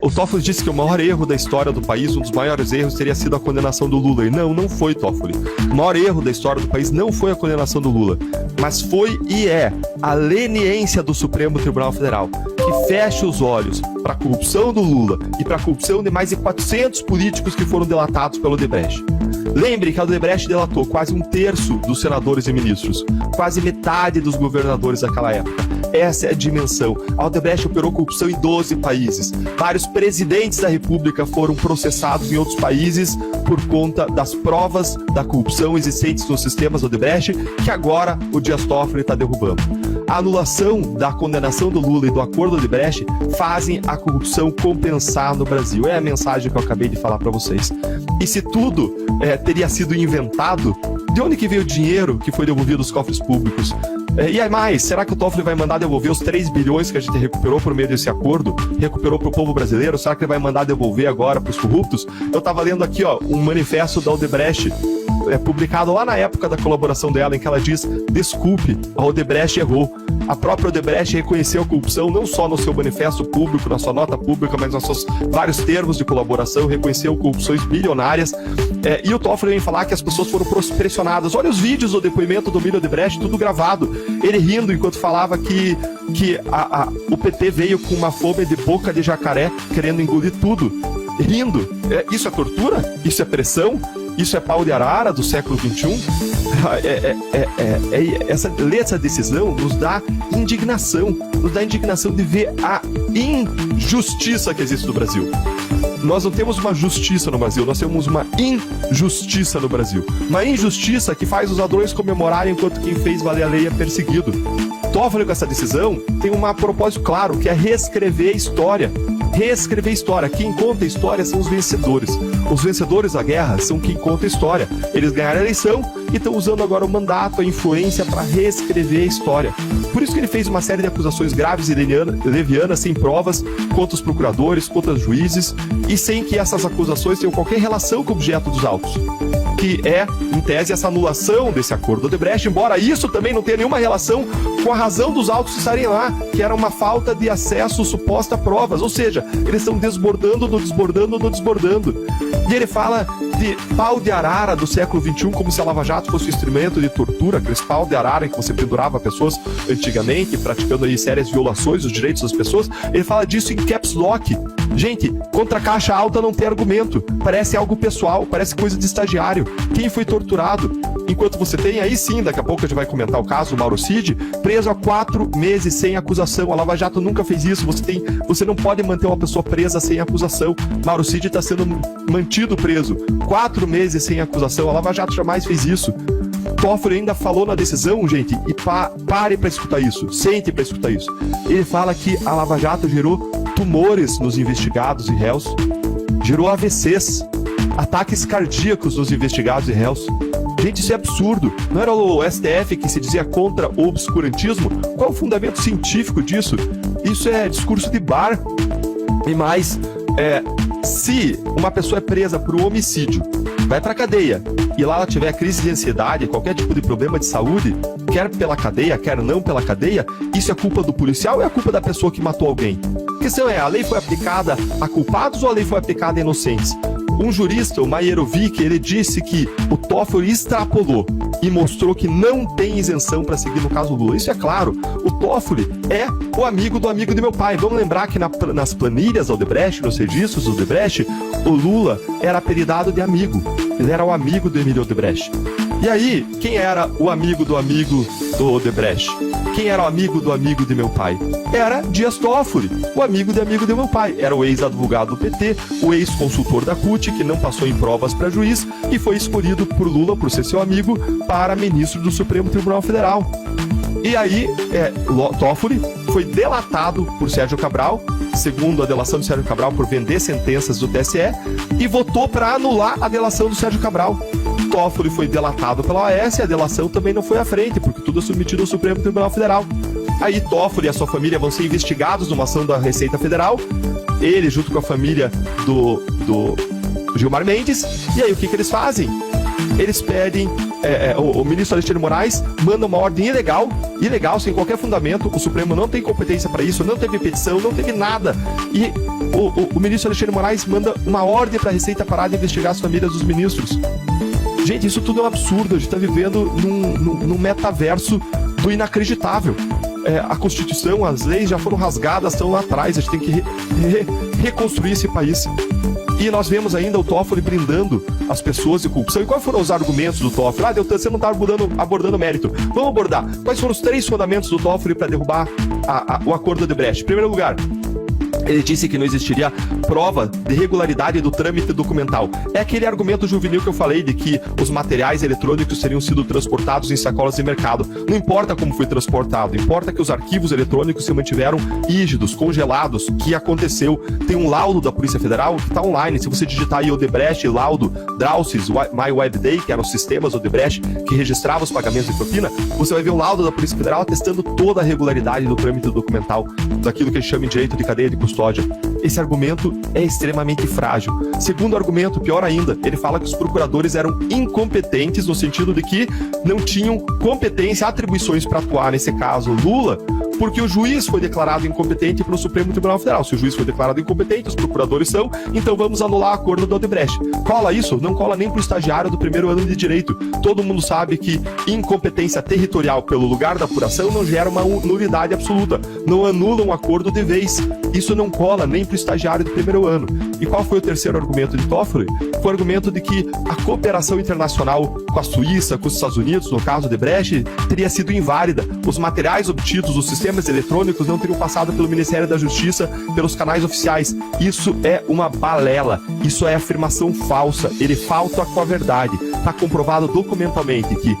O Toffoli disse que o maior erro da história do país, um dos maiores erros, teria sido a condenação do Lula. E não foi, Toffoli. O maior erro da história do país não foi a condenação do Lula, mas foi e é a leniência do Supremo Tribunal Federal, que fecha os olhos para a corrupção do Lula e para a corrupção de mais de 400 políticos que foram delatados pelo Odebrecht. Lembre que a Odebrecht delatou quase 1/3 dos senadores e ministros, quase metade dos governadores daquela época. Essa é a dimensão. A Odebrecht operou corrupção em 12 países. Vários presidentes da República foram processados em outros países por conta das provas da corrupção existentes nos sistemas Odebrecht, que agora o Dias Toffoli está derrubando. A anulação da condenação do Lula e do acordo Odebrecht fazem a corrupção compensar no Brasil. É a mensagem que eu acabei de falar para vocês. E se tudo teria sido inventado, de onde que veio o dinheiro que foi devolvido aos cofres públicos? E aí mais, será que o Toffoli vai mandar devolver os 3 bilhões que a gente recuperou por meio desse acordo? Recuperou para o povo brasileiro? Será que ele vai mandar devolver agora para os corruptos? Eu estava lendo aqui um manifesto da Odebrecht, publicado lá na época da colaboração dela, em que ela diz: desculpe, a Odebrecht errou. A própria Odebrecht reconheceu a corrupção não só no seu manifesto público, na sua nota pública, mas nos seus vários termos de colaboração, reconheceu corrupções bilionárias. E o Toffoli vem falar que as pessoas foram pressionadas. Olha os vídeos do depoimento do Emílio Odebrecht, tudo gravado. Ele rindo enquanto falava que o PT veio com uma fome de boca de jacaré, querendo engolir tudo. Rindo. Isso é tortura? Isso é pressão? Isso é pau de arara do século XXI? Ler essa decisão nos dá indignação de ver a injustiça que existe no Brasil. Nós não temos uma justiça no Brasil, nós temos uma injustiça no Brasil. Uma injustiça que faz os ladrões comemorarem enquanto quem fez valer a lei é perseguido. Toffoli, com essa decisão, tem um propósito claro, que é reescrever a história. Reescrever a história. Quem conta a história são os vencedores. Os vencedores da guerra são quem conta a história. Eles ganharam a eleição e estão usando agora o mandato, a influência para reescrever a história. Por isso que ele fez uma série de acusações graves e levianas, sem provas, contra os procuradores, contra os juízes, e sem que essas acusações tenham qualquer relação com o objeto dos autos, que é, em tese, essa anulação desse acordo Odebrecht, embora isso também não tenha nenhuma relação com a razão dos autos estarem lá, que era uma falta de acesso suposta a provas, ou seja, eles estão desbordando. E ele fala de pau de arara do século XXI, como se a Lava Jato fosse um instrumento de tortura, aqueles pau de arara em que você pendurava pessoas antigamente, praticando aí sérias violações dos direitos das pessoas. Ele fala disso em caps lock. Gente, contra a caixa alta não tem argumento. Parece algo pessoal, parece coisa de estagiário. Quem foi torturado? Enquanto você tem, aí sim, daqui a pouco a gente vai comentar o caso, o Mauro Cid, preso há 4 meses sem acusação. A Lava Jato nunca fez isso. Você não pode manter uma pessoa presa sem acusação. Mauro Cid está sendo mantido preso 4 meses sem acusação. A Lava Jato jamais fez isso. Toffoli ainda falou na decisão, gente, e pare para escutar isso, sente para escutar isso. Ele fala que a Lava Jato gerou tumores nos investigados e réus, gerou AVCs, ataques cardíacos nos investigados e réus. Gente, isso é absurdo. Não era o STF que se dizia contra o obscurantismo? Qual é o fundamento científico disso? Isso é discurso de bar. E mais, se uma pessoa é presa por um homicídio, vai pra cadeia, e lá ela tiver crise de ansiedade, qualquer tipo de problema de saúde, quer pela cadeia, quer não pela cadeia, isso é culpa do policial ou é culpa da pessoa que matou alguém? A questão é, a lei foi aplicada a culpados ou a lei foi aplicada a inocentes? Um jurista, o Maierovic, ele disse que o Toffoli extrapolou e mostrou que não tem isenção para seguir no caso Lula. Isso é claro. O Toffoli é o amigo do amigo de meu pai. Vamos lembrar que nas planilhas do Odebrecht, nos registros do Odebrecht, o Lula era apelidado de amigo. Ele era o amigo do Emílio Odebrecht. E aí, quem era o amigo do Odebrecht? Quem era o amigo do amigo de meu pai? Era Dias Toffoli, o amigo de meu pai. Era o ex-advogado do PT, o ex-consultor da CUT, que não passou em provas para juiz e foi escolhido por Lula, por ser seu amigo, para ministro do Supremo Tribunal Federal. E aí, Toffoli foi delatado por Sérgio Cabral, segundo a delação de Sérgio Cabral, por vender sentenças do TSE, e votou para anular a delação do Sérgio Cabral. Toffoli foi delatado pela OAS e a delação também não foi à frente, porque tudo é submetido ao Supremo Tribunal Federal. Aí Toffoli e a sua família vão ser investigados numa ação da Receita Federal, ele junto com a família do Gilmar Mendes, e aí o que eles fazem? Eles pedem, o ministro Alexandre de Moraes manda uma ordem ilegal, sem qualquer fundamento, o Supremo não tem competência para isso, não teve petição, não teve nada, e o ministro Alexandre de Moraes manda uma ordem para a Receita parar de investigar as famílias dos ministros. Gente, isso tudo é um absurdo. A gente está vivendo num metaverso do inacreditável. A Constituição, as leis já foram rasgadas, estão lá atrás. A gente tem que reconstruir esse país. E nós vemos ainda o Toffoli brindando as pessoas de corrupção. E quais foram os argumentos do Toffoli? Deltan, você não está abordando mérito. Vamos abordar. Quais foram os 3 fundamentos do Toffoli para derrubar o acordo de Odebrecht? Em primeiro lugar, ele disse que não existiria prova de regularidade do trâmite documental. É aquele argumento juvenil que eu falei de que os materiais eletrônicos teriam sido transportados em sacolas de mercado. Não importa como foi transportado, importa que os arquivos eletrônicos se mantiveram rígidos, congelados, que aconteceu. Tem um laudo da Polícia Federal que está online. Se você digitar aí Odebrecht, laudo, Drausys, MyWebDay, que eram os sistemas Odebrecht que registravam os pagamentos de propina, você vai ver o laudo da Polícia Federal atestando toda a regularidade do trâmite documental, daquilo que a gente chama em direito de cadeia de custódia. Esse argumento é extremamente frágil. Segundo argumento, pior ainda, ele fala que os procuradores eram incompetentes no sentido de que não tinham competência, atribuições para atuar, nesse caso Lula, porque o juiz foi declarado incompetente pelo Supremo Tribunal Federal. Se o juiz foi declarado incompetente, os procuradores são, então vamos anular o acordo do Odebrecht. Cola isso? Não cola nem para o estagiário do primeiro ano de direito. Todo mundo sabe que incompetência territorial pelo lugar da apuração não gera uma nulidade absoluta. Não anula um acordo de vez. Isso não cola nem para o estagiário do primeiro ano. E qual foi o terceiro argumento de Toffoli? Foi o argumento de que a cooperação internacional com a Suíça, com os Estados Unidos, no caso de Odebrecht, teria sido inválida. Os materiais obtidos, os sistemas eletrônicos não teriam passado pelo Ministério da Justiça, pelos canais oficiais. Isso é uma balela. Isso é afirmação falsa. Ele falta com a verdade. Está comprovado documentalmente que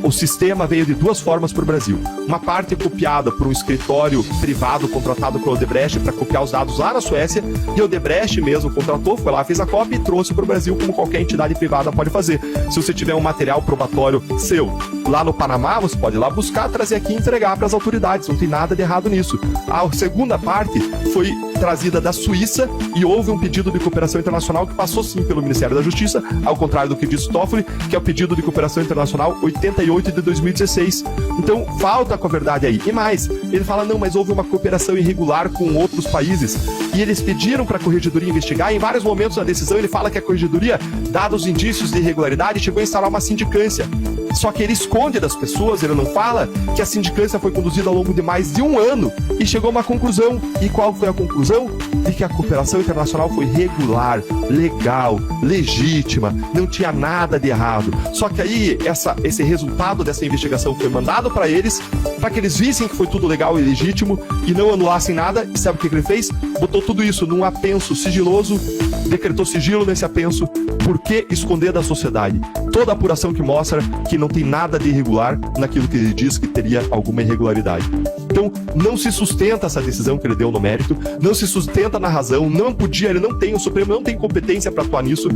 o sistema veio de 2 formas para o Brasil. Uma parte copiada por um escritório privado contratado pelo Odebrecht para copiar os dados lá na Suécia, e o Odebrecht mesmo contratou, foi lá, fez a cópia e trouxe para o Brasil, como qualquer entidade privada pode fazer. Se você tiver um material probatório seu lá no Panamá, você pode ir lá buscar, trazer aqui e entregar para as autoridades. Não tem nada de errado nisso. A segunda parte foi trazida da Suíça e houve um pedido de cooperação internacional que passou sim pelo Ministério da Justiça, ao contrário do que disse Toffoli, que é o pedido de cooperação internacional 88 de 2016. Então, falta com a verdade aí. E mais, ele fala, não, mas houve uma cooperação irregular com outros países. E eles pediram para a Corregedoria investigar. Em vários momentos da decisão, ele fala que a Corregedoria, dados os indícios de irregularidade, chegou a instalar uma sindicância. Só que ele esconde das pessoas, ele não fala que a sindicância foi conduzida ao longo de mais de 1 ano e chegou a uma conclusão. E qual foi a conclusão? De que a cooperação internacional foi regular, legal, legítima, não tinha nada de errado. Só que aí esse resultado dessa investigação foi mandado para eles, para que eles vissem que foi tudo legal e legítimo e não anulassem nada. E sabe o que ele fez? Botou tudo isso num apenso sigiloso, decretou sigilo nesse apenso. Por que esconder da sociedade toda a apuração que mostra que não tem nada de irregular naquilo que ele diz que teria alguma irregularidade? Então, não se sustenta essa decisão que ele deu no mérito, não se sustenta na razão, não podia, ele não tem, o Supremo não tem competência para atuar nisso.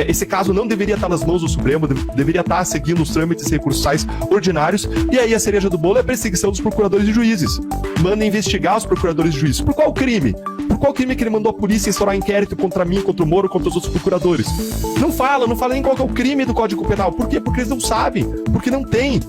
Esse caso não deveria estar nas mãos do Supremo, deveria estar seguindo os trâmites recursais ordinários. E aí a cereja do bolo é a perseguição dos procuradores e juízes. Manda investigar os procuradores e juízes. Por qual crime? Por qual crime que ele mandou a polícia instaurar inquérito contra mim, contra o Moro, contra os outros procuradores? Não fala nem qual que é o crime do Código Penal. Por quê? Porque eles não sabem, porque não tem.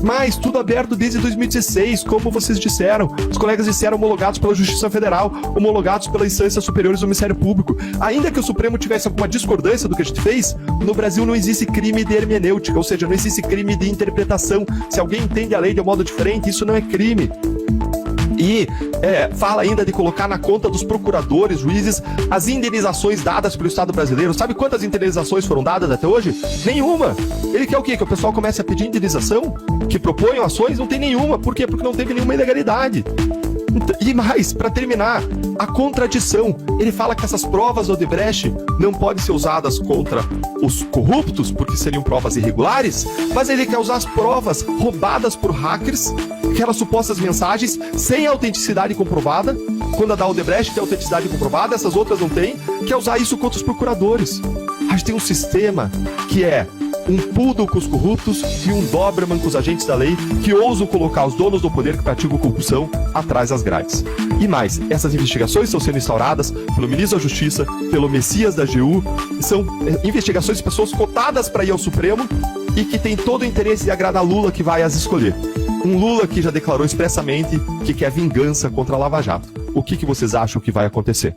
Mas tudo aberto desde 2016, como vocês disseram. Os colegas disseram, homologados pela Justiça Federal, homologados pelas instâncias superiores do Ministério Público. Ainda que o Supremo tivesse alguma discordância do que a gente fez, no Brasil não existe crime de hermenêutica, ou seja, não existe crime de interpretação. Se alguém entende a lei de um modo diferente, isso não é crime. E fala ainda de colocar na conta dos procuradores, juízes, as indenizações dadas pelo Estado brasileiro. Sabe quantas indenizações foram dadas até hoje? Nenhuma. Ele quer o quê? Que o pessoal comece a pedir indenização? Que proponham ações? Não tem nenhuma. Por quê? Porque não teve nenhuma ilegalidade. E mais, para terminar, a contradição. Ele fala que essas provas do Odebrecht não podem ser usadas contra os corruptos, porque seriam provas irregulares, mas ele quer usar as provas roubadas por hackers, aquelas supostas mensagens sem autenticidade comprovada. Quando a da Odebrecht tem autenticidade comprovada, essas outras não têm, quer usar isso contra os procuradores. A gente tem um sistema que é um poodle com os corruptos e um Doberman com os agentes da lei que ousam colocar os donos do poder que praticam corrupção atrás das grades. E mais, essas investigações estão sendo instauradas pelo ministro da Justiça, pelo Messias da AGU, são investigações de pessoas cotadas para ir ao Supremo e que tem todo o interesse de agradar Lula, que vai as escolher. Um Lula que já declarou expressamente que quer vingança contra a Lava Jato. O que vocês acham que vai acontecer?